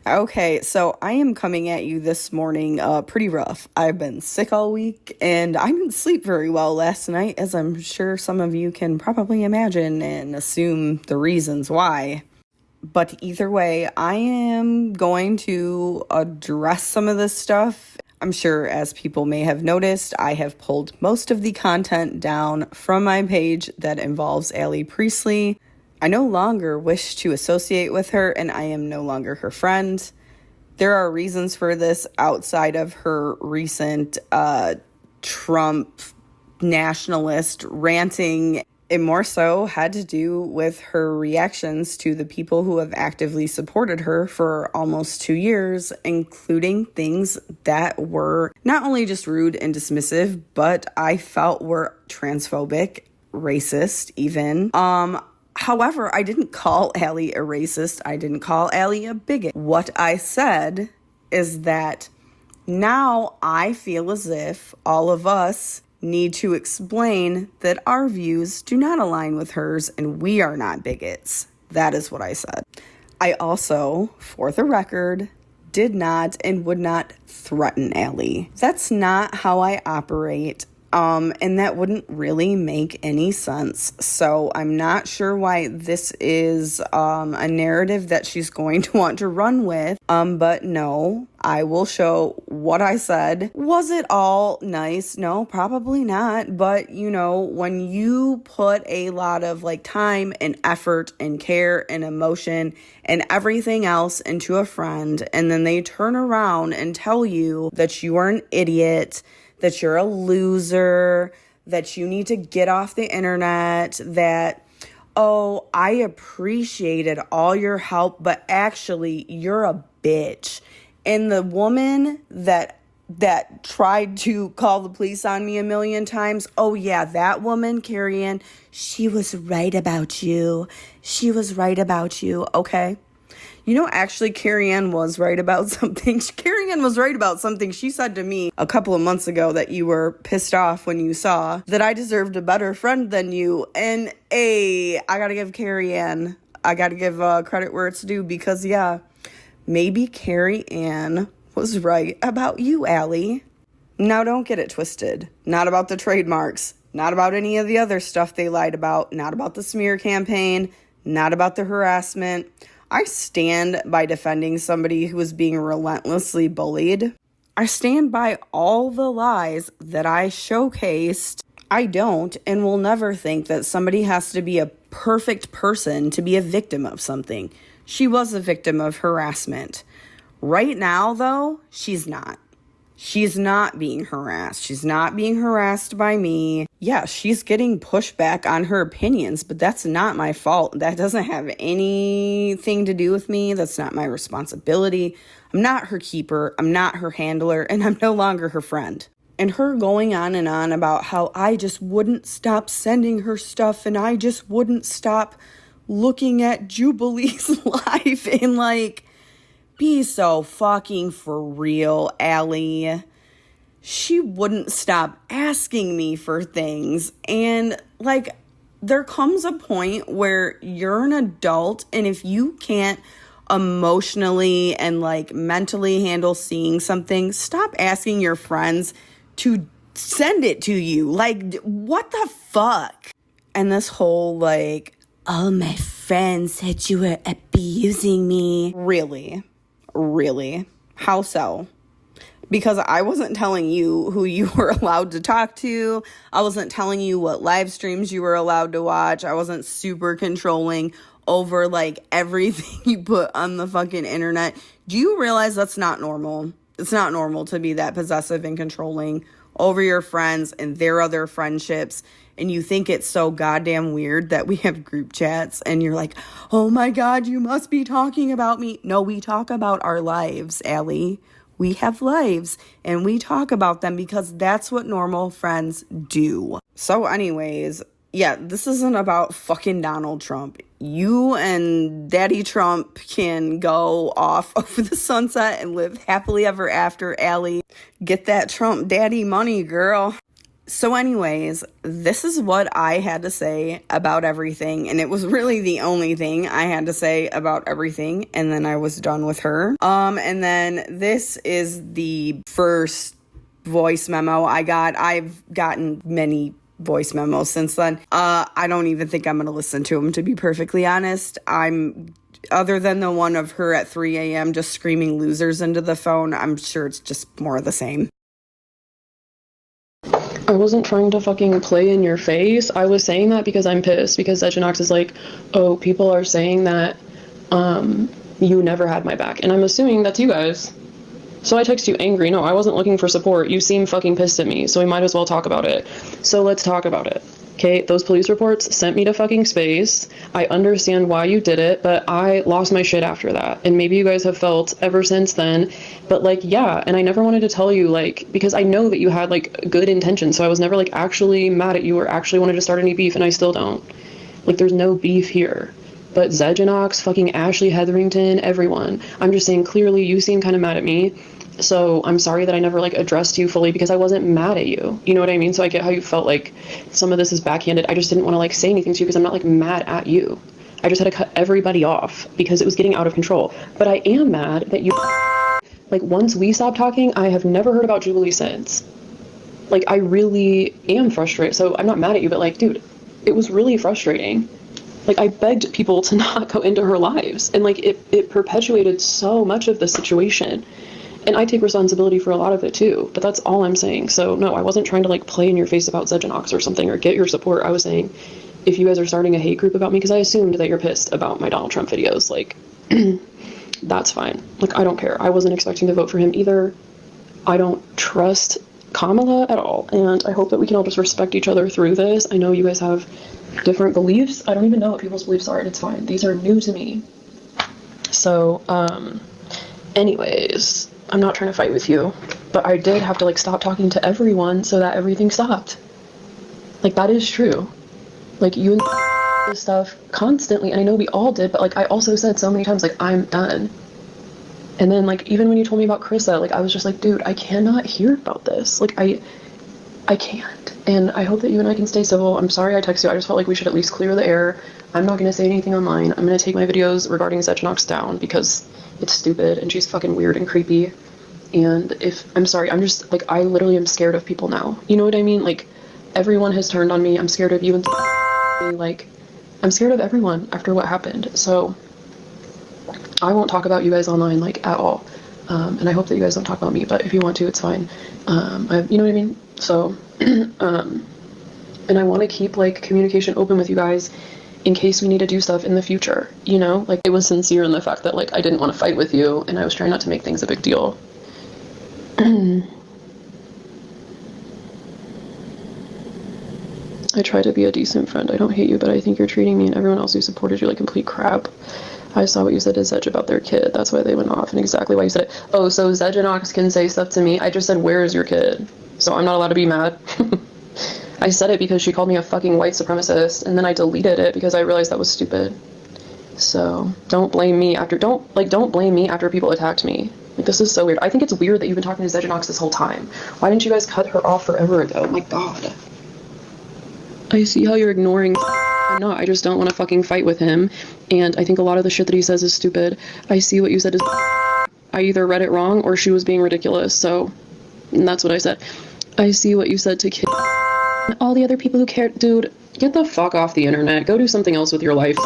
Okay, so I am coming at you this morning pretty rough. I've been sick all week and I didn't sleep very well last night, as I'm sure some of you can probably imagine and assume the reasons why. But either way, I am going to address some of this stuff. I'm sure, as people may have noticed, I have pulled most of the content down from my page that involves Allie Priestley. I no longer wish to associate with her, and I am no longer her friend. There are reasons for this outside of her recent Trump nationalist ranting. It more so had to do with her reactions to the people who have actively supported her for almost 2 years, including things that were not only just rude and dismissive, but I felt were transphobic, racist even. However, I didn't call Allie a racist. I didn't call Allie a bigot. What I said is that now I feel as if all of us need to explain that our views do not align with hers and we are not bigots. That is what I said. I also, for the record, did not and would not threaten Allie. That's not how I operate. And that wouldn't really make any sense. So I'm not sure why this is a narrative that she's going to want to run with. But no, I will show what I said. Was it all nice? No, probably not. But when you put a lot of time and effort and care and emotion and everything else into a friend, and then they turn around and tell you that you are an idiot, that you're a loser, that you need to get off the internet, that, oh, I appreciated all your help, but actually you're a bitch. And the woman that tried to call the police on me a million times, oh yeah, that woman, Carrie Ann, she was right about you. She was right about you, okay? Actually, Carrie Ann was right about something. Carrie Ann was right about something she said to me a couple of months ago that you were pissed off when you saw that I deserved a better friend than you. And I gotta give Carrie Ann, I gotta give credit where it's due because, yeah, maybe Carrie Ann was right about you, Allie. Now, don't get it twisted. Not about the trademarks. Not about any of the other stuff they lied about. Not about the smear campaign. Not about the harassment. I stand by defending somebody who is being relentlessly bullied. I stand by all the lies that I showcased. I don't and will never think that somebody has to be a perfect person to be a victim of something. She was a victim of harassment. Right now, though, she's not. She's not being harassed. She's not being harassed by me. Yeah, she's getting pushback on her opinions, but that's not my fault. That doesn't have anything to do with me. That's not my responsibility. I'm not her keeper. I'm not her handler, and I'm no longer her friend. And her going on and on about how I just wouldn't stop sending her stuff and I just wouldn't stop looking at Jubilee's life and be so fucking for real, Allie. She wouldn't stop asking me for things. And there comes a point where you're an adult, and if you can't emotionally and mentally handle seeing something, stop asking your friends to send it to you. What the fuck? And this whole all my friends said you were abusing me. Really? How so? Because I wasn't telling you who you were allowed to talk to. I wasn't telling you what live streams you were allowed to watch. I wasn't super controlling over everything you put on the fucking internet. Do you realize that's not normal? It's not normal to be that possessive and controlling over your friends and their other friendships. And you think it's so goddamn weird that we have group chats and you're like, oh my God, you must be talking about me. No, we talk about our lives, Allie. We have lives and we talk about them because that's what normal friends do. So anyways, yeah, this isn't about fucking Donald Trump. You and Daddy Trump can go off over the sunset and live happily ever after, Allie. Get that Trump daddy money, girl. So anyways, this is what I had to say about everything, and it was really the only thing I had to say about everything, and then I was done with her. And then this is the first voice memo I got. I've gotten many voice memos since then. I don't even think I'm going to listen to them, to be perfectly honest. Other than the one of her at 3 a.m. just screaming losers into the phone, I'm sure it's just more of the same. I wasn't trying to fucking play in your face. I was saying that because I'm pissed, because Zegenox is like, oh, people are saying that you never had my back, and I'm assuming that's you guys. So I text you angry. No, I wasn't looking for support. You seem fucking pissed at me, so we might as well talk about it. So let's talk about it. Okay, those police reports sent me to fucking space. I understand why you did it, but I lost my shit after that. And maybe you guys have felt ever since then. But like, yeah, and I never wanted to tell you, like, because I know that you had like good intentions. So I was never like actually mad at you or actually wanted to start any beef, and I still don't. Like, there's no beef here. But Zegenox, fucking Ashley Hetherington, everyone. I'm just saying, clearly you seem kind of mad at me. So I'm sorry that I never like addressed you fully, because I wasn't mad at you. You know what I mean? So I get how you felt like some of this is backhanded. I just didn't want to like say anything to you because I'm not like mad at you. I just had to cut everybody off because it was getting out of control. But I am mad that you, like, once we stopped talking, I have never heard about Jubilee since. Like, I really am frustrated. So I'm not mad at you, but like, dude, it was really frustrating. Like, I begged people to not go into her lives, and like it perpetuated so much of the situation. And I take responsibility for a lot of it too, but that's all I'm saying. So no, I wasn't trying to like play in your face about Zegenox or something or get your support. I was saying, if you guys are starting a hate group about me, because I assumed that you're pissed about my Donald Trump videos, like, that's fine. Like, I don't care. I wasn't expecting to vote for him either. I don't trust Kamala at all, and I hope that we can all just respect each other through this. I know you guys have different beliefs. I don't even know what people's beliefs are, and it's fine. These are new to me. So, anyways, I'm not trying to fight with you, but I did have to like stop talking to everyone so that everything stopped. Like, that is true. Like, you and this stuff constantly, and I know we all did, but like I also said so many times, like, I'm done. And then like even when you told me about Krista, like I was just like, dude, I cannot hear about this. Like, I can't. And I hope that you and I can stay civil. I'm sorry I texted you. I just felt like we should at least clear the air. I'm not going to say anything online. I'm going to take my videos regarding Zegenox down because it's stupid and she's fucking weird and creepy. And I'm sorry, I'm just like, I literally am scared of people now. You know what I mean? Like, everyone has turned on me. I'm scared of you and like, I'm scared of everyone after what happened. So I won't talk about you guys online, like, at all. And I hope that you guys don't talk about me, but if you want to, it's fine. You know what I mean? So, and I want to keep like communication open with you guys in case we need to do stuff in the future, you know? Like, it was sincere in the fact that like I didn't want to fight with you, and I was trying not to make things a big deal. I try to be a decent friend. I don't hate you, but I think you're treating me and everyone else who supported you like complete crap. I saw what you said to Zedge about their kid. That's why they went off, and exactly why you said it. Oh, so Zegenox can say stuff to me. I just said, where is your kid? So I'm not allowed to be mad. I said it because she called me a fucking white supremacist, and then I deleted it because I realized that was stupid. So don't blame me after people attacked me. Like, this is so weird. I think it's weird that you've been talking to Zegenox this whole time. Why didn't you guys cut her off forever ago? My God. I see how you're ignoring. I'm not. I just don't want to fucking fight with him. And I think a lot of the shit that he says is stupid. I see what you said is. I either read it wrong or she was being ridiculous. So, and that's what I said. I see what you said to Kid. All the other people who care. Dude, get the fuck off the internet. Go do something else with your life.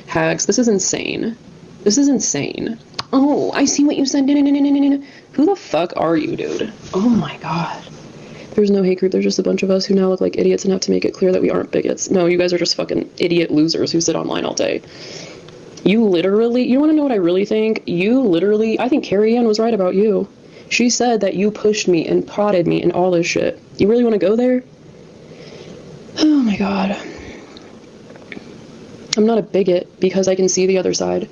Hags, this is insane. This is insane. Oh, I see what you said. Who the fuck are you, dude? Oh my God. There's no hate group. There's just a bunch of us who now look like idiots and have to make it clear that we aren't bigots. No, you guys are just fucking idiot losers who sit online all day. You want to know what I really think? I think Carrie Ann was right about you. She said that you pushed me and prodded me and all this shit. You really want to go there? Oh my God. I'm not a bigot because I can see the other side.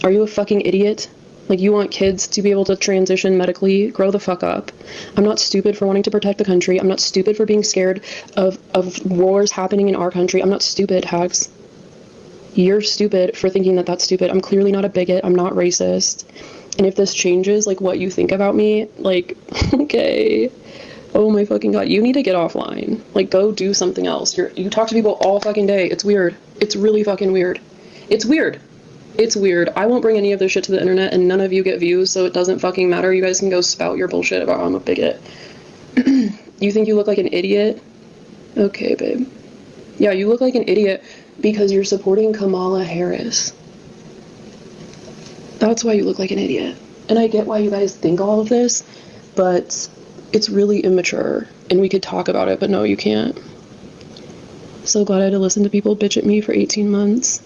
Are you a fucking idiot? Like, you want kids to be able to transition medically? Grow the fuck up. I'm not stupid for wanting to protect the country. I'm not stupid for being scared of wars happening in our country. I'm not stupid, Hags. You're stupid for thinking that that's stupid. I'm clearly not a bigot. I'm not racist. And if this changes, like, what you think about me, like, okay. Oh my fucking god, you need to get offline. Like, go do something else. You talk to people all fucking day. It's weird. It's really fucking weird. It's weird. It's weird. I won't bring any of this shit to the internet, and none of you get views, so it doesn't fucking matter. You guys can go spout your bullshit about I'm a bigot. You think you look like an idiot? Okay, babe. Yeah, you look like an idiot because you're supporting Kamala Harris. That's why you look like an idiot. And I get why you guys think all of this, but it's really immature, and we could talk about it, but no, you can't. So glad I had to listen to people bitch at me for 18 months.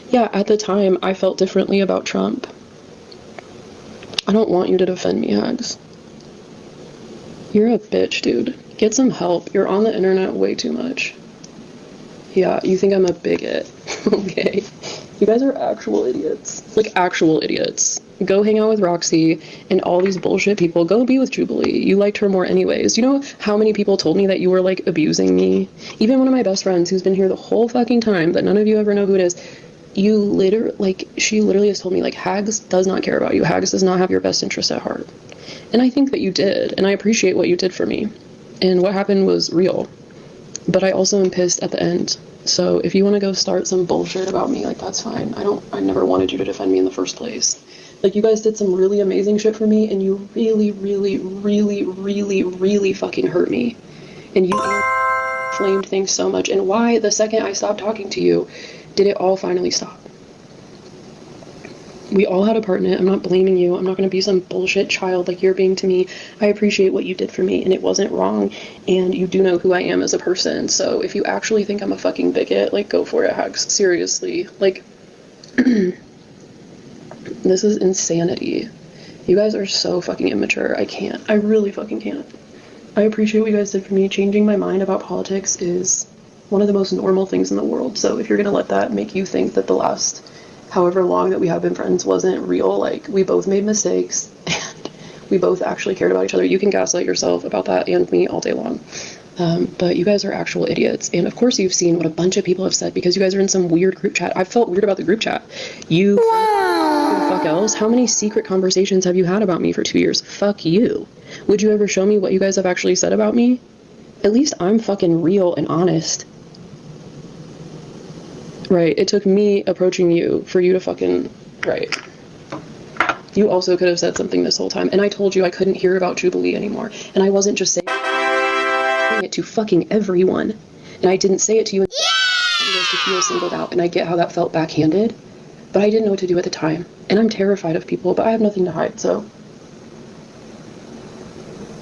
Yeah, at the time, I felt differently about Trump. I don't want you to defend me, Hags. You're a bitch, dude. Get some help. You're on the internet way too much. Yeah, you think I'm a bigot. Okay. You guys are actual idiots. Like, actual idiots. Go hang out with Roxy and all these bullshit people. Go be with Jubilee. You liked her more anyways. You know how many people told me that you were, like, abusing me? Even one of my best friends who's been here the whole fucking time, that none of you ever know who it is, she literally has told me, like, Hags does not care about you. Hags does not have your best interest at heart. And I think that you did, and I appreciate what you did for me. And what happened was real. But I also am pissed at the end. So if you want to go start some bullshit about me, like, that's fine. I never wanted you to defend me in the first place. Like, you guys did some really amazing shit for me, and you really, really, really, really, really fucking hurt me. And you inflamed things so much. And why, the second I stopped talking to you, did it all finally stop? We all had a part in it. I'm not blaming you. I'm not going to be some bullshit child like you're being to me. I appreciate what you did for me, and it wasn't wrong, and you do know who I am as a person. So if you actually think I'm a fucking bigot, like, go for it, Hags. Seriously. Like, this is insanity. You guys are so fucking immature. I can't. I really fucking can't. I appreciate what you guys did for me. Changing my mind about politics is one of the most normal things in the world. So if you're going to let that make you think that the last however long that we have been friends wasn't real, like, we both made mistakes and we both actually cared about each other. You can gaslight yourself about that and me all day long. But you guys are actual idiots. And of course you've seen what a bunch of people have said because you guys are in some weird group chat. I felt weird about the group chat. You, who the fuck else? How many secret conversations have you had about me for 2 years? Fuck you. Would you ever show me what you guys have actually said about me? At least I'm fucking real and honest. Right, it took me approaching you for you to fucking... Right. You also could have said something this whole time, and I told you I couldn't hear about Jubilee anymore, and I wasn't just saying it to fucking everyone, and I didn't say it to you and you guys to feel singled out, and I get how that felt backhanded, but I didn't know what to do at the time, and I'm terrified of people, but I have nothing to hide, so...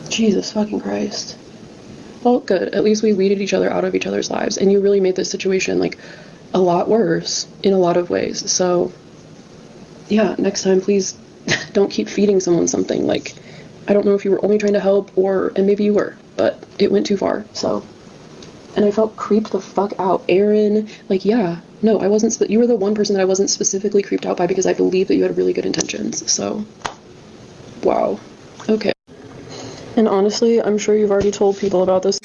Jesus fucking Christ. Well, good, at least we weeded each other out of each other's lives, and you really made this situation, like, a lot worse in a lot of ways. So yeah, next time please don't keep feeding someone something. Like, I don't know if you were only trying to help and maybe you were, but it went too far. So, and I felt creeped the fuck out. Aaron, like, yeah, no, I wasn't, you were the one person that I wasn't specifically creeped out by because I believe that you had really good intentions. So, wow. Okay. And honestly, I'm sure you've already told people about this.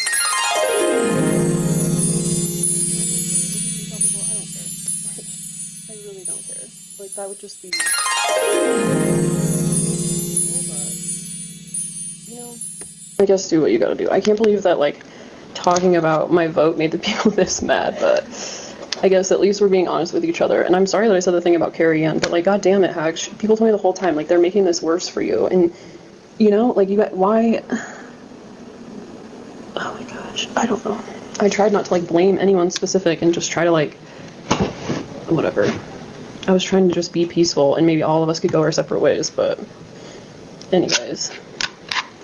That would just be, you know, I guess do what you gotta do. I can't believe that, like, talking about my vote made the people this mad, but I guess at least we're being honest with each other. And I'm sorry that I said the thing about Carrie Ann, but, like, god damn it, Hags. People told me the whole time, like, they're making this worse for you. And, you know, like, you got, why? Oh my gosh, I don't know. I tried not to, like, blame anyone specific and just try to, like, whatever. I was trying to just be peaceful and maybe all of us could go our separate ways, but anyways,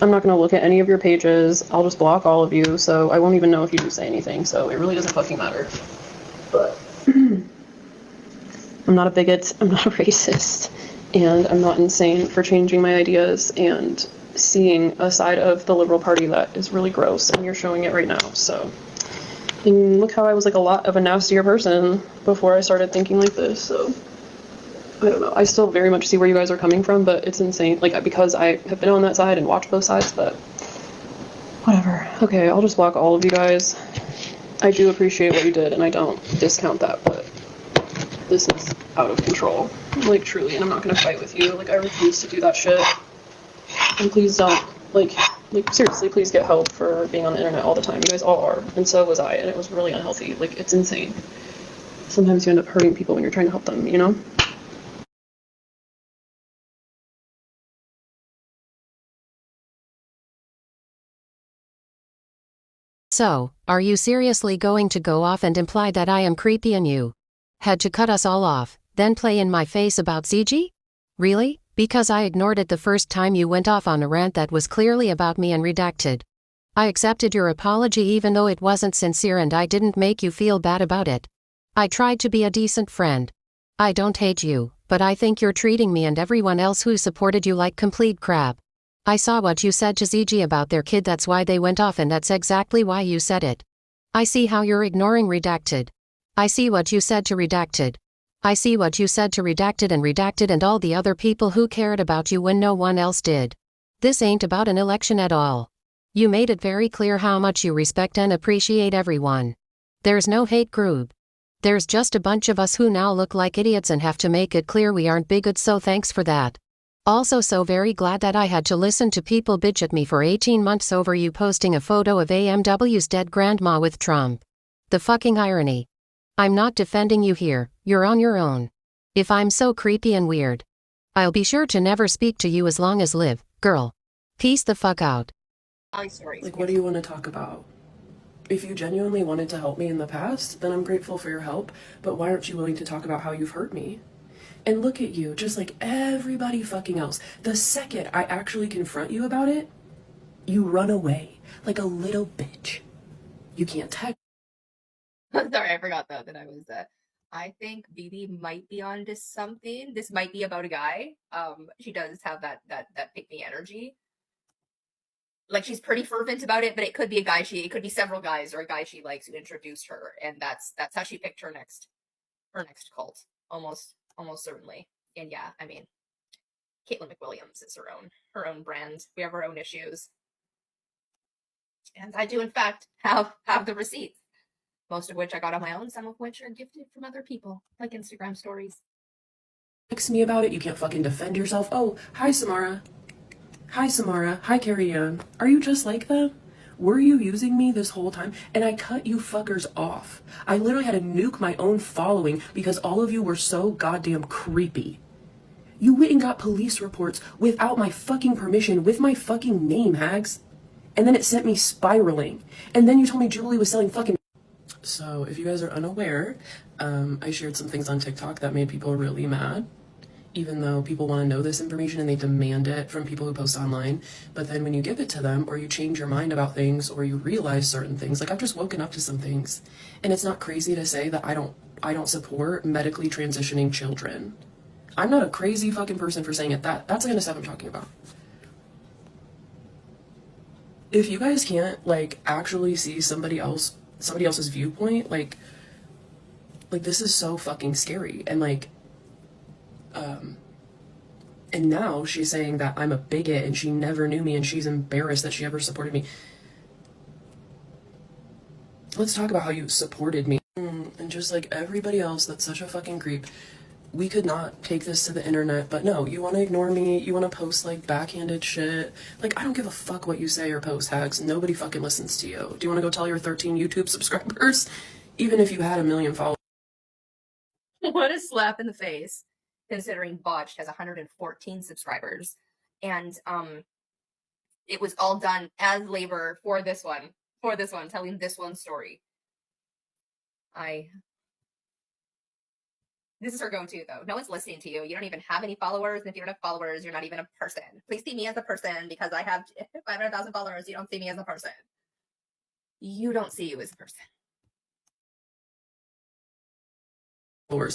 I'm not going to look at any of your pages. I'll just block all of you, so I won't even know if you do say anything, so it really doesn't fucking matter. But I'm not a bigot, I'm not a racist, and I'm not insane for changing my ideas and seeing a side of the Liberal Party that is really gross, and you're showing it right now, so. And look how I was, like, a lot of a nastier person before I started thinking like this, so. I don't know. I still very much see where you guys are coming from, but it's insane. Like, because I have been on that side and watched both sides, but whatever. Okay, I'll just block all of you guys. I do appreciate what you did, and I don't discount that, but this is out of control. Like, truly, and I'm not gonna fight with you. Like, I refuse to do that shit. And please don't, like, Like, seriously, please get help for being on the internet all the time. You guys all are, and so was I, and it was really unhealthy. Like, it's insane. Sometimes you end up hurting people when you're trying to help them, you know? So, are you seriously going to go off and imply that I am creepy and you had to cut us all off, then play in my face about CG? Really? Because I ignored it the first time you went off on a rant that was clearly about me and redacted. I accepted your apology even though it wasn't sincere and I didn't make you feel bad about it. I tried to be a decent friend. I don't hate you, but I think you're treating me and everyone else who supported you like complete crap. I saw what you said to ZG about their kid, that's why they went off, and that's exactly why you said it. I see how you're ignoring redacted. I see what you said to redacted. I see what you said to redacted and all the other people who cared about you when no one else did. This ain't about an election at all. You made it very clear how much you respect and appreciate everyone. There's no hate group. There's just a bunch of us who now look like idiots and have to make it clear we aren't bigots, so thanks for that. Also so very glad that I had to listen to people bitch at me for 18 months over you posting a photo of AMW's dead grandma with Trump. The fucking irony. I'm not defending you here, you're on your own. If I'm so creepy and weird, I'll be sure to never speak to you as long as live, girl. Peace the fuck out. Like, what do you want to talk about? If you genuinely wanted to help me in the past, then I'm grateful for your help, but why aren't you willing to talk about how you've hurt me? And look at you, just like everybody fucking else. The second I actually confront you about it, you run away like a little bitch. You can't text. Sorry, I forgot though that I was. I think BB might be onto something. This might be about a guy. She does have that pick me energy. Like, she's pretty fervent about it, but it could be a guy. It could be several guys or a guy she likes who introduced her, and that's how she picked her next cult. Almost certainly. And yeah, I mean, Caitlin McWilliams is her own brand. We have our own issues, and I do in fact have the receipts, most of which I got on my own, some of which are gifted from other people, like Instagram stories. Text me about it. You can't fucking defend yourself. Oh, hi Samara. Hi Samara. Hi Carrie Ann. Are you just like them? Were you using me this whole time? And I cut you fuckers off. I literally had to nuke my own following because all of you were so goddamn creepy. You went and got police reports without my fucking permission, with my fucking name, Hags. And then it sent me spiraling. And then you told me Jubilee was selling fucking... So, if you guys are unaware, I shared some things on TikTok that made people really mad. Even though people want to know this information and they demand it from people who post online. But then when you give it to them, or you change your mind about things, or you realize certain things, like I've just woken up to some things. And it's not crazy to say that I don't support medically transitioning children. I'm not a crazy fucking person for saying it. That's the kind of stuff I'm talking about. If you guys can't, like, actually see somebody else's viewpoint, like this is so fucking scary. And like, and now she's saying that I'm a bigot and she never knew me and she's embarrassed that she ever supported me. Let's talk about how you supported me. And just like everybody else that's such a fucking creep, we could not take this to the internet, but no, you want to ignore me, you want to post like backhanded shit. Like, I don't give a fuck what you say or post, Hags. Nobody fucking listens to you. Do you want to go tell your 13 YouTube subscribers? Even if you had 1 million followers. What a slap in the face, considering Botched has 114 subscribers. And it was all done as labor for this one, telling this one story. This is her go-to, though. No one's listening to you. You don't even have any followers. And if you don't have followers, you're not even a person. Please see me as a person, because I have 500,000 followers. You don't see me as a person. You don't see you as a person.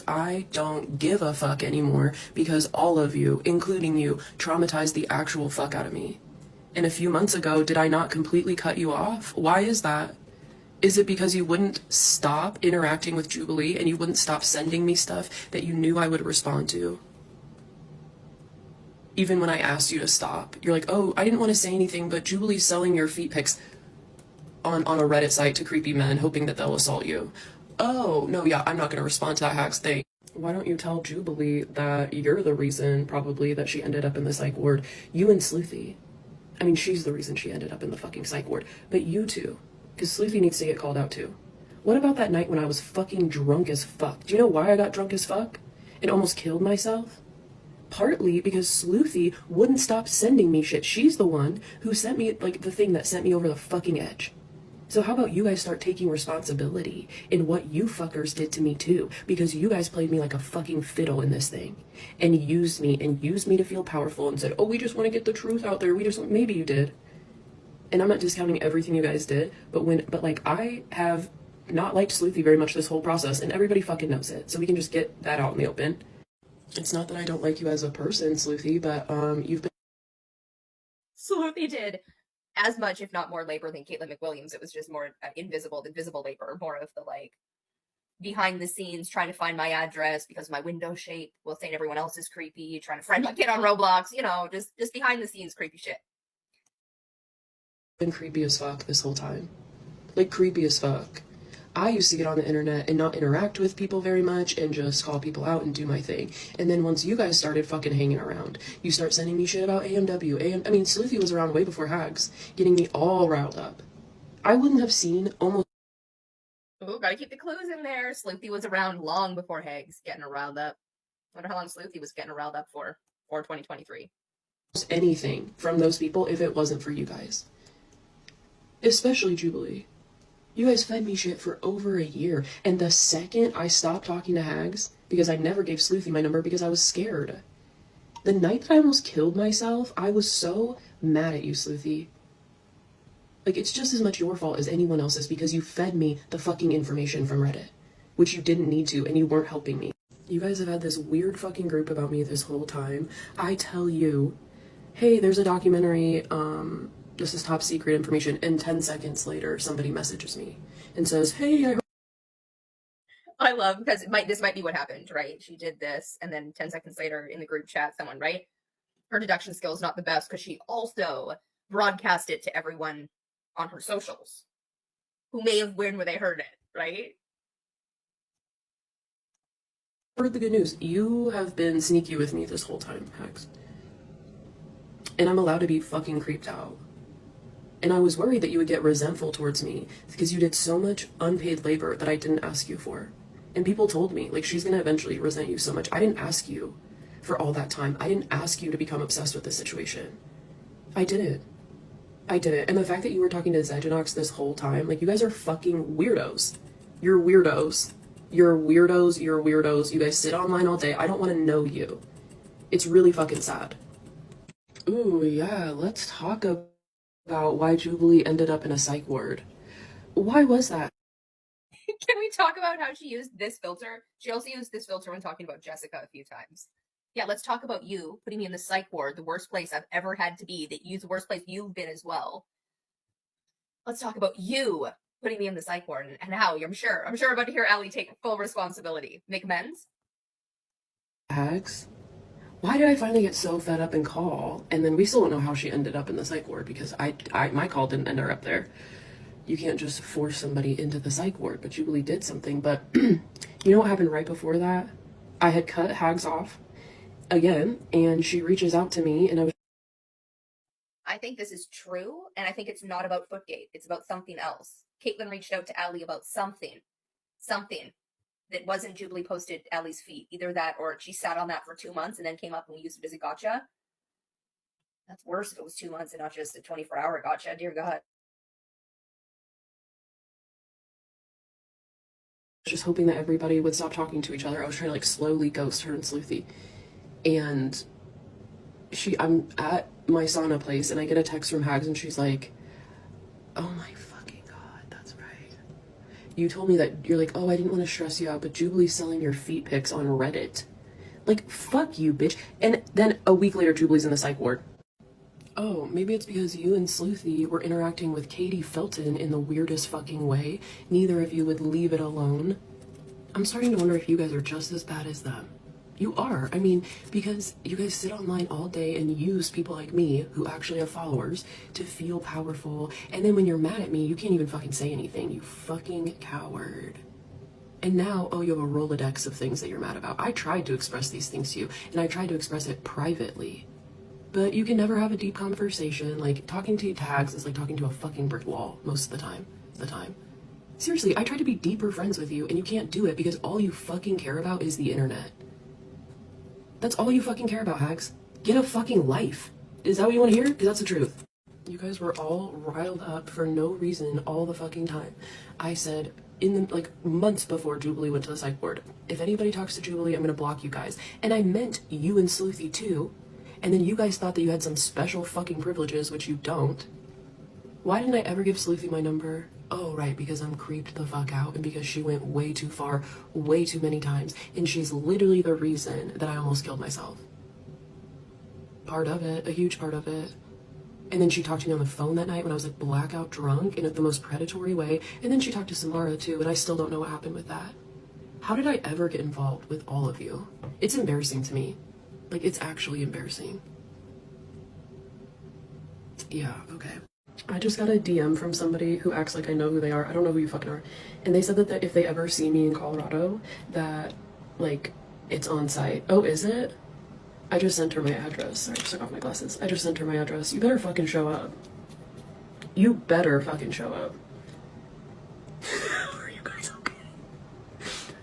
I don't give a fuck anymore because all of you, including you, traumatized the actual fuck out of me. And a few months ago, did I not completely cut you off? Why is that? Is it because you wouldn't stop interacting with Jubilee and you wouldn't stop sending me stuff that you knew I would respond to? Even when I asked you to stop, you're like, oh, I didn't want to say anything, but Jubilee's selling your feet pics on a Reddit site to creepy men, hoping that they'll assault you. Oh, no, yeah, I'm not going to respond to that Hags thing. Why don't you tell Jubilee that you're the reason, probably, that she ended up in the psych ward? You and Sleuthy. I mean, she's the reason she ended up in the fucking psych ward. But you two, because Sleuthy needs to get called out too. What about that night when I was fucking drunk as fuck? Do you know why I got drunk as fuck and almost killed myself? Partly because Sleuthy wouldn't stop sending me shit. She's the one who sent me, like, the thing that sent me over the fucking edge. So how about you guys start taking responsibility in what you fuckers did to me too? Because you guys played me like a fucking fiddle in this thing. And used me to feel powerful and said, oh, we just want to get the truth out there. Maybe you did. And I'm not discounting everything you guys did, but like, I have not liked Sleuthy very much this whole process, and everybody fucking knows it. So we can just get that out in the open. It's not that I don't like you as a person, Sleuthy, but you've been... Sleuthy did as much, if not more, labor than Caitlin McWilliams. It was just more invisible labor, more of the, like, behind the scenes, trying to find my address because of my window shape, while saying everyone else is creepy, trying to friend my kid on Roblox, you know, just behind the scenes creepy shit. Been creepy as fuck this whole time. Like, creepy as fuck. I used to get on the internet and not interact with people very much and just call people out and do my thing. And then once you guys started fucking hanging around, you start sending me shit about AMW. I mean, Sleuthy was around way before Hags, getting me all riled up. I wouldn't have seen almost... Ooh, gotta keep the clues in there. Sleuthy was around long before Hags, getting her riled up. I wonder how long Sleuthy was getting her riled up for 2023. anything from those people if it wasn't for you guys. Especially Jubilee. You guys fed me shit for over a year, and the second I stopped talking to Hags, because I never gave Sleuthy my number because I was scared. The night that I almost killed myself, I was so mad at you, Sleuthy. Like, it's just as much your fault as anyone else's because you fed me the fucking information from Reddit, which you didn't need to, and you weren't helping me. You guys have had this weird fucking group about me this whole time. I tell you, hey, there's a documentary, this is top secret information, and 10 seconds later, somebody messages me and says, hey, I love, because this might be what happened, right? She did this, and then 10 seconds later in the group chat, someone, right? Her deduction skill is not the best because she also broadcast it to everyone on her socials who may have where they heard it, right? heard the good news. You have been sneaky with me this whole time, Hags. And I'm allowed to be fucking creeped out. And I was worried that you would get resentful towards me because you did so much unpaid labor that I didn't ask you for. And people told me, like, she's gonna eventually resent you so much. I didn't ask you for all that time. I didn't ask you to become obsessed with this situation. I didn't. And the fact that you were talking to Zeginox this whole time, like, you guys are fucking weirdos. You're weirdos. You guys sit online all day. I don't want to know you. It's really fucking sad. Ooh, yeah, let's talk about why Jubilee ended up in a psych ward. Why was that? Can we talk about how she used this filter? She also used this filter when talking about Jessica a few times. Yeah, let's talk about you putting me in the psych ward, the worst place I've ever had to be, the worst place you've been as well. Let's talk about you putting me in the psych ward and how I'm sure we're about to hear Allie take full responsibility. Make amends? Hags? Why did I finally get so fed up and call? And then we still don't know how she ended up in the psych ward because my call didn't end her up there. You can't just force somebody into the psych ward, but Jubilee did something. But you know what happened right before that? I had cut Hags off again, and she reaches out to me, and I think this is true, and I think it's not about Footgate. It's about something else. Caitlin reached out to Allie about something that wasn't Jubilee posted Allie's feed. Either that, or she sat on that for 2 months and then came up and we used it as a gotcha. That's worse if it was 2 months and not just a 24-hour gotcha. Dear God. just hoping that everybody would stop talking to each other. I was trying to, like, slowly ghost her and Sleuthy. And I'm at my sauna place, and I get a text from Hags, and she's like, oh my fucking God, that's right. You told me that, you're like, oh, I didn't want to stress you out, but Jubilee's selling your feet pics on Reddit. Like, fuck you, bitch. And then a week later, Jubilee's in the psych ward. Oh, maybe it's because you and Sleuthy were interacting with Katie Felton in the weirdest fucking way. Neither of you would leave it alone. I'm starting to wonder if you guys are just as bad as them. You are. I mean, because you guys sit online all day and use people like me, who actually have followers, to feel powerful. And then when you're mad at me, you can't even fucking say anything. You fucking coward. And now, oh, you have a Rolodex of things that you're mad about. I tried to express these things to you, and I tried to express it privately. but you can never have a deep conversation. Like, talking to Hags is like talking to a fucking brick wall most of the time. Seriously, I try to be deeper friends with you, and you can't do it because all you fucking care about is the internet. That's all you fucking care about, Hags. Get a fucking life. Is that what you want to hear? Because that's the truth. You guys were all riled up for no reason all the fucking time. I said, in the, like, months before Jubilee went to the psych ward, if anybody talks to Jubilee, I'm gonna block you guys. And I meant you and Sleuthy too. And then you guys thought that you had some special fucking privileges, which you don't. Why didn't I ever give Sleuthy my number? Oh, right, because I'm creeped the fuck out and because she went way too far, way too many times, and she's literally the reason that I almost killed myself. Part of it, a huge part of it. And then she talked to me on the phone that night when I was like blackout drunk in the most predatory way, and then she talked to Samara too, and I still don't know what happened with that. How did I ever get involved with all of you? It's embarrassing to me. Like, it's actually embarrassing. Yeah, okay. I just got a DM from somebody who acts like I know who they are. I don't know who you fucking are. And they said that if they ever see me in Colorado, that, like, it's on site. Oh, is it? I just sent her my address. Sorry, I just took off my glasses. I just sent her my address. You better fucking show up. You better fucking show up. Are you guys okay?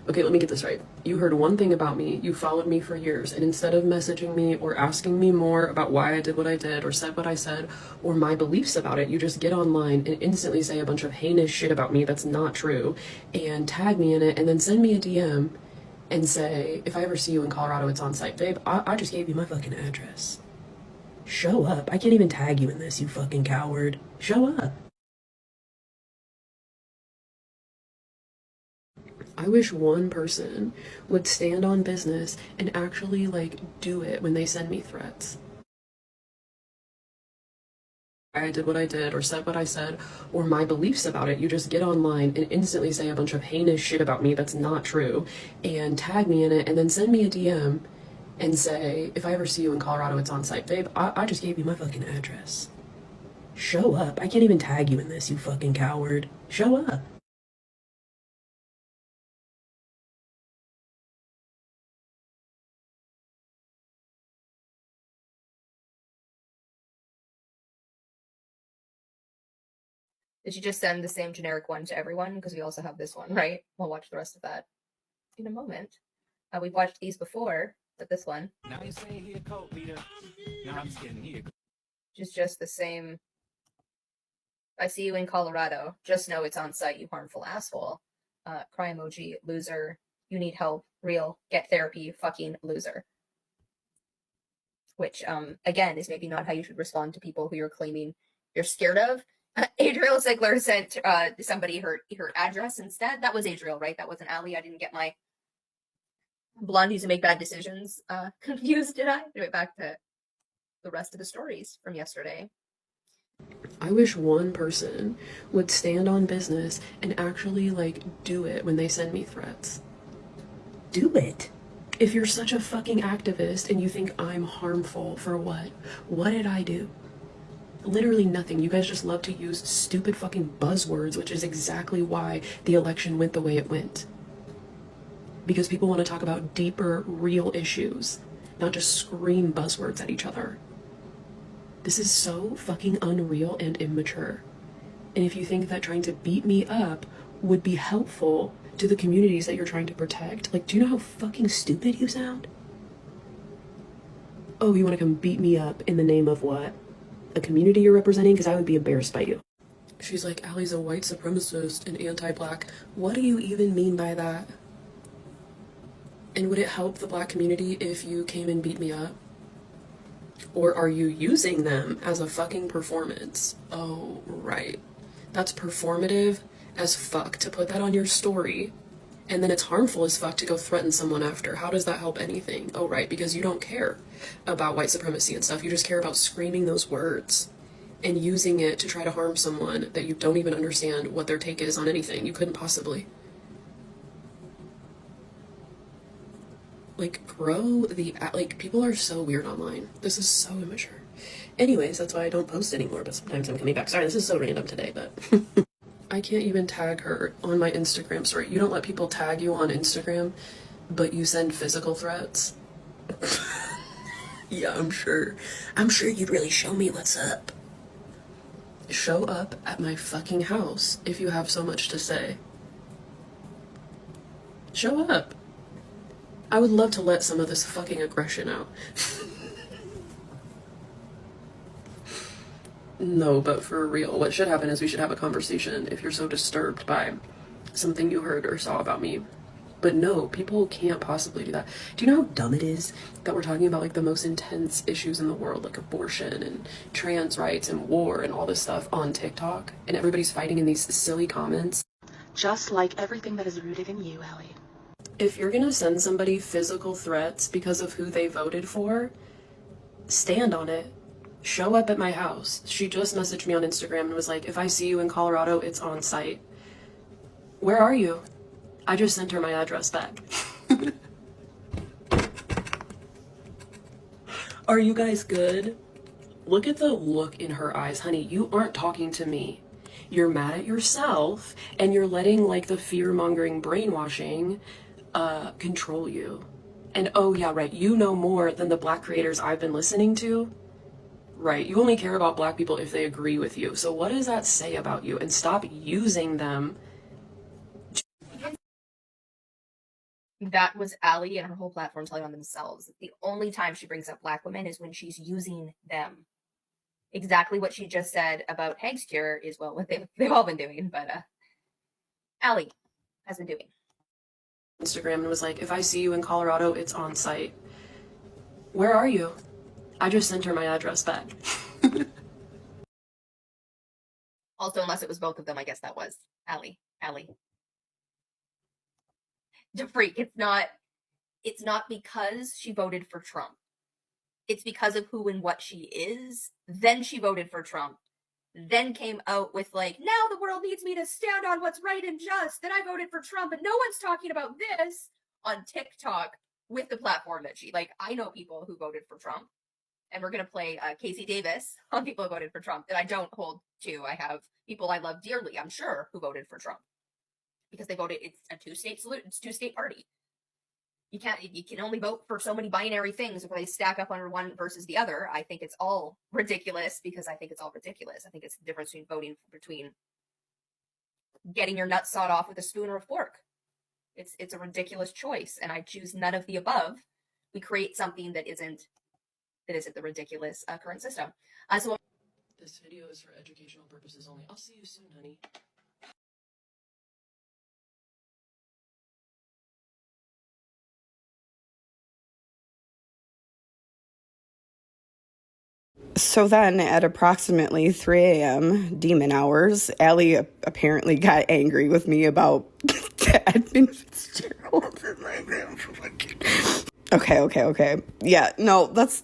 Okay, let me get this right. You heard one thing about me, you followed me for years, and instead of messaging me or asking me more about why I did what I did or said what I said or my beliefs about it, you just get online and instantly say a bunch of heinous shit about me that's not true and tag me in it and then send me a DM and say, if I ever see you in Colorado, it's on site. Babe, I just gave you my fucking address. Show up. I can't even tag you in this, you fucking coward. Show up. I wish one person would stand on business and actually, like, do it when they send me threats. I did what I did or said what I said or my beliefs about it, you just get online and instantly say a bunch of heinous shit about me that's not true and tag me in it and then send me a DM and say, if I ever see you in Colorado, it's on site. Babe, I just gave you my fucking address. Show up. I can't even tag you in this, you fucking coward. Show up. Did you just send the same generic one to everyone? Because we also have this one, right? We'll watch the rest of that in a moment. We've watched these before, but this one, Now you're saying he a cult leader. No, I'm just kidding. He a which is just the same. I see you in Colorado. Just know it's on site, you harmful asshole. Cry emoji, loser. You need help. Real. Get therapy. Fucking loser. Which, again, is maybe not how you should respond to people who you're claiming you're scared of. Adriel Ziegler sent somebody her address instead. That was Adriel, right? That wasn't Allie. I didn't get my blondies who make bad decisions confused, did I? Anyway, back to the rest of the stories from yesterday. I wish one person would stand on business and actually, like, do it when they send me threats. Do it. If you're such a fucking activist and you think I'm harmful for what? What did I do? Literally nothing. You guys just love to use stupid fucking buzzwords, which is exactly why the election went the way it went. Because people want to talk about deeper, real issues, not just scream buzzwords at each other. This is so fucking unreal and immature. And if you think that trying to beat me up would be helpful to the communities that you're trying to protect, like, do you know how fucking stupid you sound? Oh, you want to come beat me up in the name of what? A community you're representing? Because I would be embarrassed by you. She's like, Allie's a white supremacist and anti-black. What do you even mean by that? And would it help the black community if you came and beat me up? Or are you using them as a fucking performance? Oh, right. That's performative as fuck to put that on your story. And then it's harmful as fuck to go threaten someone after. How does that help anything? Oh, right, because you don't care about white supremacy and stuff. You just care about screaming those words and using it to try to harm someone that you don't even understand what their take is on anything. You couldn't possibly. Like, grow the... Like, people are so weird online. This is so immature. Anyways, that's why I don't post anymore, but sometimes I'm coming back. Sorry, this is so random today, but... I can't even tag her on my Instagram story. You don't let people tag you on Instagram, but you send physical threats. Yeah, I'm sure. I'm sure you'd really show me what's up. Show up at my fucking house if you have so much to say. Show up. I would love to let some of this fucking aggression out. No, but for real, what should happen is we should have a conversation if you're so disturbed by something you heard or saw about me. But no, people can't possibly do that. Do you know how dumb it is that we're talking about like the most intense issues in the world, like abortion and trans rights and war and all this stuff on TikTok, and everybody's fighting in these silly comments? Just like everything that is rooted in you, Ellie. If you're gonna send somebody physical threats because of who they voted for, stand on it. Show up at my house. She just messaged me on Instagram and was like, if I see you in Colorado, it's on site. Where are you? I just sent her my address back. Are you guys good? Look at the look in her eyes, honey. You aren't talking to me. You're mad at yourself, and you're letting like the fear-mongering brainwashing control you. And oh yeah, right, you know more than the Black creators I've been listening to. Right, you only care about Black people if they agree with you. So what does that say about you? And stop using them. That was Allie and her whole platform telling on themselves. The only time she brings up Black women is when she's using them. Exactly what she just said about Hags here is, well, what they've all been doing, but Allie has been doing. Instagram and was like, if I see you in Colorado, it's on site. Where are you? I just sent her my address back. Also, unless it was both of them, I guess that was Allie. To freak, it's not because she voted for Trump. It's because of who and what she is. Then she voted for Trump. Then came out with like, now the world needs me to stand on what's right and just. Then I voted for Trump, and no one's talking about this on TikTok with the platform that she, like, I know people who voted for Trump. And we're going to play Casey Davis on people who voted for Trump that I don't hold to. I have people I love dearly, I'm sure, who voted for Trump. Because they voted, it's a two-state party. You can only vote for so many binary things if they stack up under one versus the other. I think it's all ridiculous because I think it's all ridiculous. I think it's the difference between voting between getting your nuts sawed off with a spoon or a fork. It's a ridiculous choice, and I choose none of the above. We create something that isn't the ridiculous current system. So this video is for educational purposes only. I'll see you soon, honey. So then at approximately 3 a.m. demon hours, Allie apparently got angry with me about Edmund Fitzgerald. Okay. Yeah, no, that's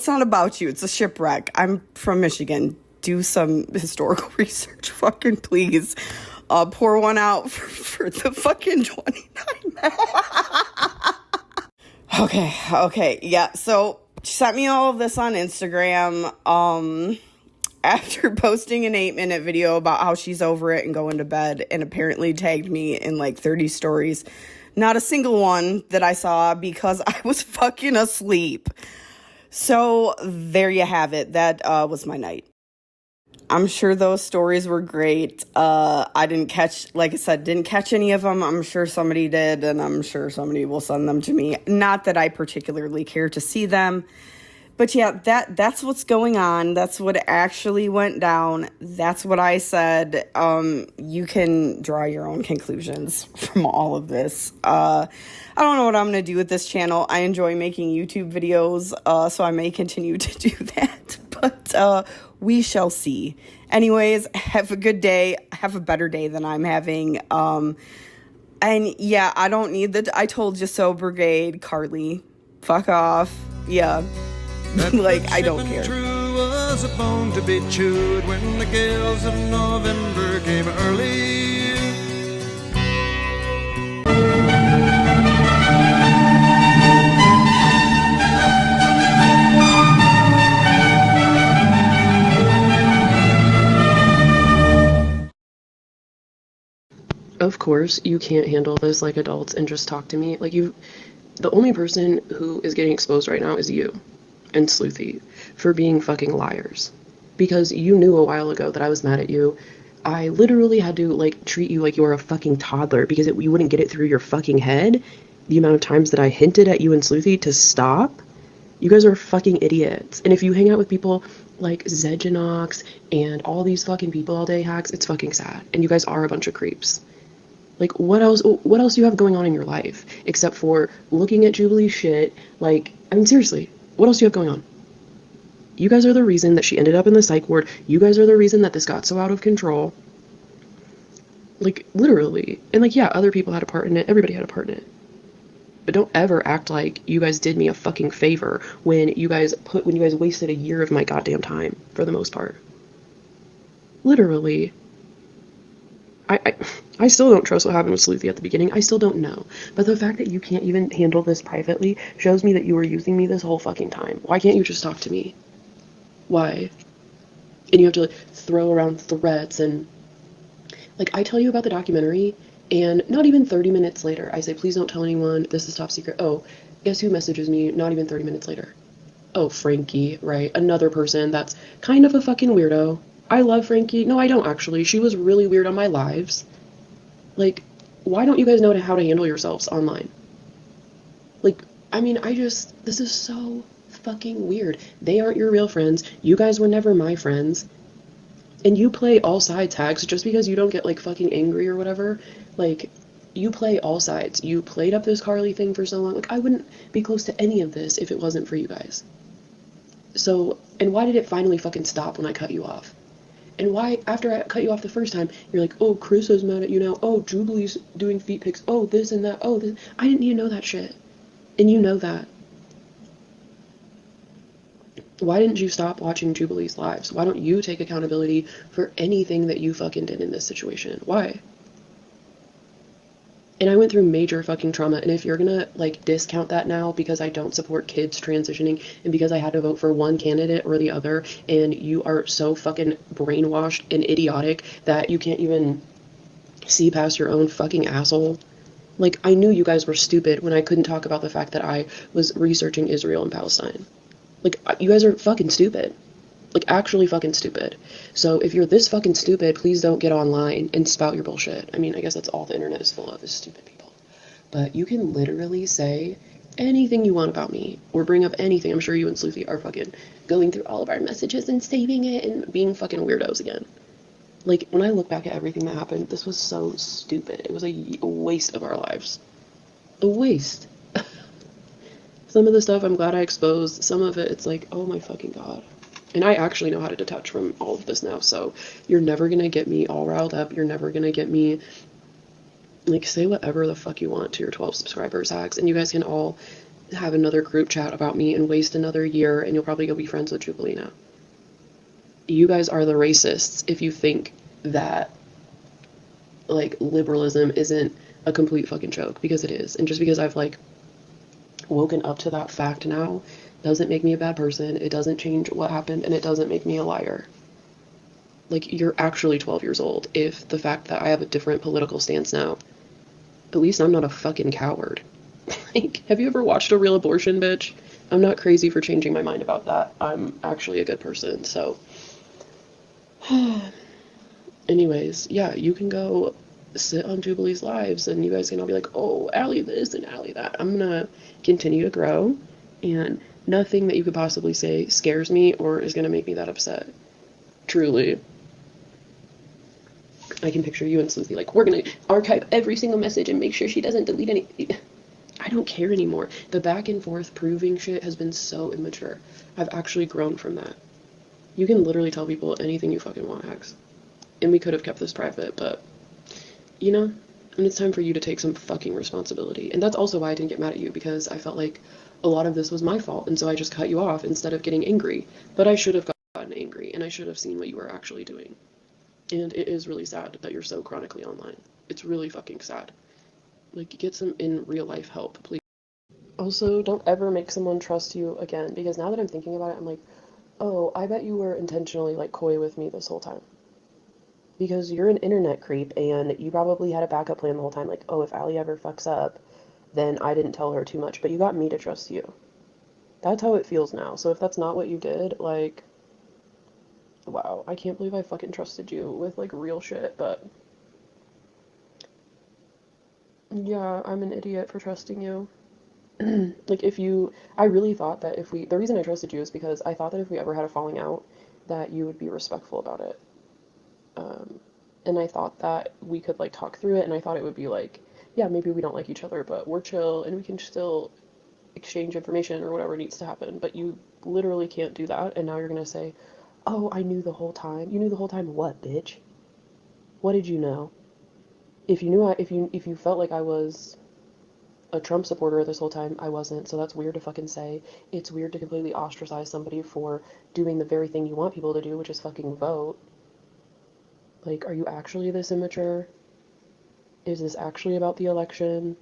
not about you. It's a shipwreck. I'm from Michigan. Do some historical research, fucking please. Pour one out for the fucking 29. Okay, yeah, so she sent me all of this on Instagram, after posting an 8-minute video about how she's over it and going to bed, and apparently tagged me in like 30 stories. Not a single one that I saw because I was fucking asleep. So there you have it. That was my night. I'm sure those stories were great. I didn't catch any of them. I'm sure somebody did, and I'm sure somebody will send them to me. Not that I particularly care to see them. But yeah, that's what's going on. That's what actually went down. That's what I said. You can draw your own conclusions from all of this. I don't know what I'm going to do with this channel. I enjoy making YouTube videos, so I may continue to do that. But we shall see. Anyways, have a good day. Have a better day than I'm having. And yeah, I don't need I told you so brigade, Carly. Fuck off. Yeah. Like, I don't care. True was a bone to be chewed when the gales of November came early. Of course, you can't handle this like adults and just talk to me. Like, the only person who is getting exposed right now is you. and Sleuthy for being fucking liars. Because you knew a while ago that I was mad at you. I literally had to, like, treat you like you were a fucking toddler because you wouldn't get it through your fucking head. The amount of times that I hinted at you and Sleuthy to stop. You guys are fucking idiots. And if you hang out with people like Zedgenox and all these fucking people all day, Hags, it's fucking sad. And you guys are a bunch of creeps. Like, what else do you have going on in your life except for looking at Jubilee's shit? Like, I mean, seriously, what else do you have going on? You guys are the reason that she ended up in the psych ward. You guys are the reason that this got so out of control. Like, literally. And, like, yeah, other people had a part in it. Everybody had a part in it. But don't ever act like you guys did me a fucking favor when you guys wasted a year of my goddamn time, for the most part. Literally. I still don't trust what happened with Sleuthy at the beginning. I still don't know. But the fact that you can't even handle this privately shows me that you were using me this whole fucking time. Why can't you just talk to me? Why? And you have to, like, throw around threats and, like, I tell you about the documentary, and not even 30 minutes later, I say, please don't tell anyone, this is top secret. Oh, guess who messages me not even 30 minutes later? Oh, Frankie, right? Another person that's kind of a fucking weirdo. I love Frankie. No, I don't actually. She was really weird on my lives. Like, why don't you guys know how to handle yourselves online? Like, I mean, this is so fucking weird. They aren't your real friends. You guys were never my friends. And you play all sides, Hags, just because you don't get, like, fucking angry or whatever. Like, you play all sides. You played up this Carly thing for so long. Like, I wouldn't be close to any of this if it wasn't for you guys. So, and why did it finally fucking stop when I cut you off? And why, after I cut you off the first time, you're like, oh, Chris is mad at you now. Oh, Jubilee's doing feet pics. Oh, this and that. Oh, this. I didn't need to know that shit. And you know that. Why didn't you stop watching Jubilee's lives? Why don't you take accountability for anything that you fucking did in this situation? Why? And I went through major fucking trauma, and if you're gonna, like, discount that now because I don't support kids transitioning and because I had to vote for one candidate or the other, and you are so fucking brainwashed and idiotic that you can't even see past your own fucking asshole. Like, I knew you guys were stupid when I couldn't talk about the fact that I was researching Israel and Palestine. Like, you guys are fucking stupid. Like, actually fucking stupid. So if you're this fucking stupid, please don't get online and spout your bullshit. I mean, I guess that's all the internet is full of, is stupid people. But you can literally say anything you want about me, or bring up anything. I'm sure you and Sleuthy are fucking going through all of our messages and saving it and being fucking weirdos again. Like, when I look back at everything that happened, this was so stupid. It was a waste of our lives. A waste. Some of the stuff I'm glad I exposed. Some of it, it's like, oh my fucking god. And I actually know how to detach from all of this now, so you're never gonna get me all riled up. You're never gonna get me, like, say whatever the fuck you want to your 12 subscribers, Hags, and you guys can all have another group chat about me and waste another year, and you'll probably go be friends with Jubilee now. You guys are the racists if you think that, like, liberalism isn't a complete fucking joke, because it is. And just because I've, like, woken up to that fact now doesn't make me a bad person. It doesn't change what happened, and it doesn't make me a liar. Like, you're actually 12 years old. If the fact that I have a different political stance now, at least I'm not a fucking coward. Like, have you ever watched A Real Abortion, bitch? I'm not crazy for changing my mind about that. I'm actually a good person, so. Anyways, yeah, you can go sit on Jubilee's lives, and you guys can all be like, oh, Allie this and Allie that. I'm gonna continue to grow, and nothing that you could possibly say scares me or is gonna make me that upset. Truly. I can picture you and Sleuthy like, we're gonna archive every single message and make sure she doesn't delete any. I don't care anymore. The back and forth proving shit has been so immature. I've actually grown from that. You can literally tell people anything you fucking want, Hags. And we could have kept this private, but, you know, and it's time for you to take some fucking responsibility. And that's also why I didn't get mad at you, because I felt like a lot of this was my fault, and so I just cut you off instead of getting angry. But I should have gotten angry, and I should have seen what you were actually doing. And it is really sad that you're so chronically online. It's really fucking sad. Like, get some in real life help, please. Also, don't ever make someone trust you again, because now that I'm thinking about it, I'm like, oh, I bet you were intentionally, like, coy with me this whole time. Because you're an internet creep, and you probably had a backup plan the whole time, like, oh, if Allie ever fucks up, then I didn't tell her too much, but you got me to trust you. That's how it feels now. So if that's not what you did, like, wow, I can't believe I fucking trusted you with, like, real shit, but yeah, I'm an idiot for trusting you. Like, I really thought that the reason I trusted you is because I thought that if we ever had a falling out, that you would be respectful about it. Um, and I thought that we could, like, talk through it, and I thought it would be like, yeah, maybe we don't like each other, but we're chill, and we can still exchange information or whatever needs to happen. But you literally can't do that, and now you're gonna say, oh, I knew the whole time. You knew the whole time what, bitch? What did you know? If you knew if you felt like I was a Trump supporter this whole time, I wasn't, so that's weird to fucking say. It's weird to completely ostracize somebody for doing the very thing you want people to do, which is fucking vote. Like, are you actually this immature? Is this actually about the election?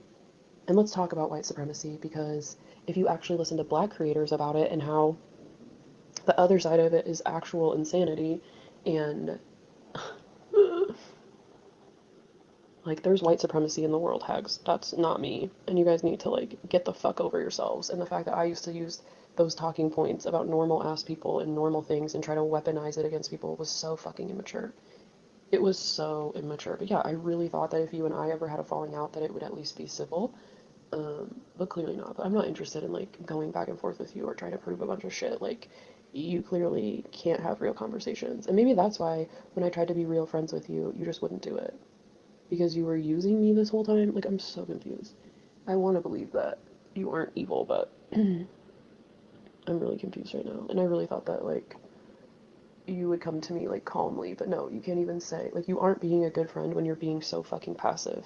And let's talk about white supremacy, because if you actually listen to black creators about it and how the other side of it is actual insanity, and like, there's white supremacy in the world, Hags. That's not me. And you guys need to, like, get the fuck over yourselves. And the fact that I used to use those talking points about normal ass people and normal things and try to weaponize it against people was so fucking immature. It was so immature. But yeah, I really thought that if you and I ever had a falling out, that it would at least be civil. But clearly not. But I'm not interested in, like, going back and forth with you or trying to prove a bunch of shit. Like, you clearly can't have real conversations. And maybe that's why when I tried to be real friends with you, you just wouldn't do it. Because you were using me this whole time? Like, I'm so confused. I want to believe that you aren't evil, but I'm really confused right now. And I really thought that, like, you would come to me, like, calmly, but no, you can't even say, like, you aren't being a good friend when you're being so fucking passive.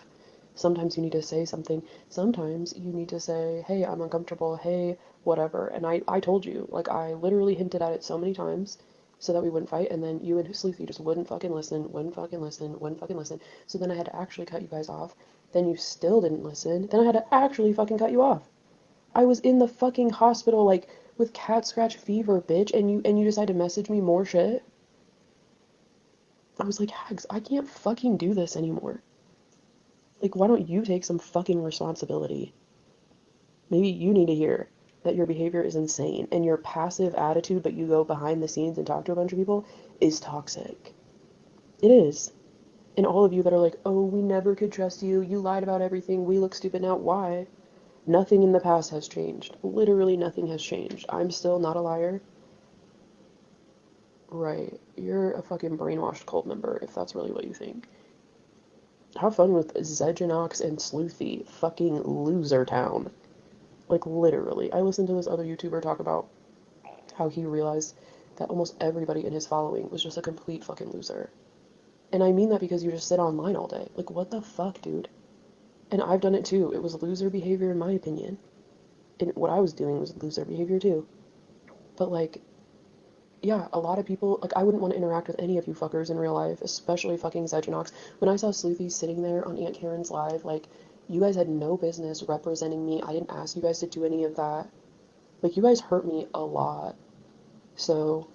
Sometimes you need to say something. Sometimes you need to say, hey, I'm uncomfortable, hey, whatever. And I told you, like, I literally hinted at it so many times so that we wouldn't fight, and then you and Sleuthy just wouldn't fucking listen, wouldn't fucking listen, wouldn't fucking listen. So then I had to actually cut you guys off. Then you still didn't listen. Then I had to actually fucking cut you off. I was in the fucking hospital, like, with cat scratch fever, bitch, and you decided to message me more shit? I was like, Hags, I can't fucking do this anymore. Like, why don't you take some fucking responsibility? Maybe you need to hear that your behavior is insane and your passive attitude, but you go behind the scenes and talk to a bunch of people, is toxic. It is. And all of you that are like, oh, we never could trust you, you lied about everything, we look stupid now. Why? Nothing in the past has changed. Literally nothing has changed. I'm still not a liar. Right. You're a fucking brainwashed cult member, if that's really what you think. Have fun with Zedgenox and Sleuthy. Fucking loser town. Like, literally. I listened to this other YouTuber talk about how he realized that almost everybody in his following was just a complete fucking loser. And I mean that because you just sit online all day. Like, what the fuck, dude? And I've done it too. It was loser behavior in my opinion. And what I was doing was loser behavior too. But, like, yeah, a lot of people, like, I wouldn't want to interact with any of you fuckers in real life, especially fucking Zedgenox. When I saw Sleuthy sitting there on Aunt Karen's live, like, you guys had no business representing me. I didn't ask you guys to do any of that. Like, you guys hurt me a lot. So,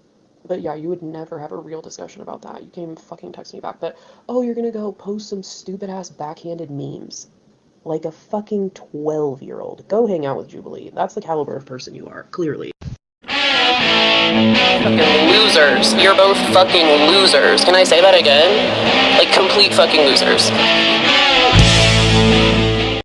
but yeah, you would never have a real discussion about that. You can't even fucking text me back. But, oh, you're gonna go post some stupid-ass backhanded memes. Like a fucking 12-year-old. Go hang out with Jubilee. That's the caliber of person you are, clearly. Fucking losers. You're both fucking losers. Can I say that again? Like, complete fucking losers.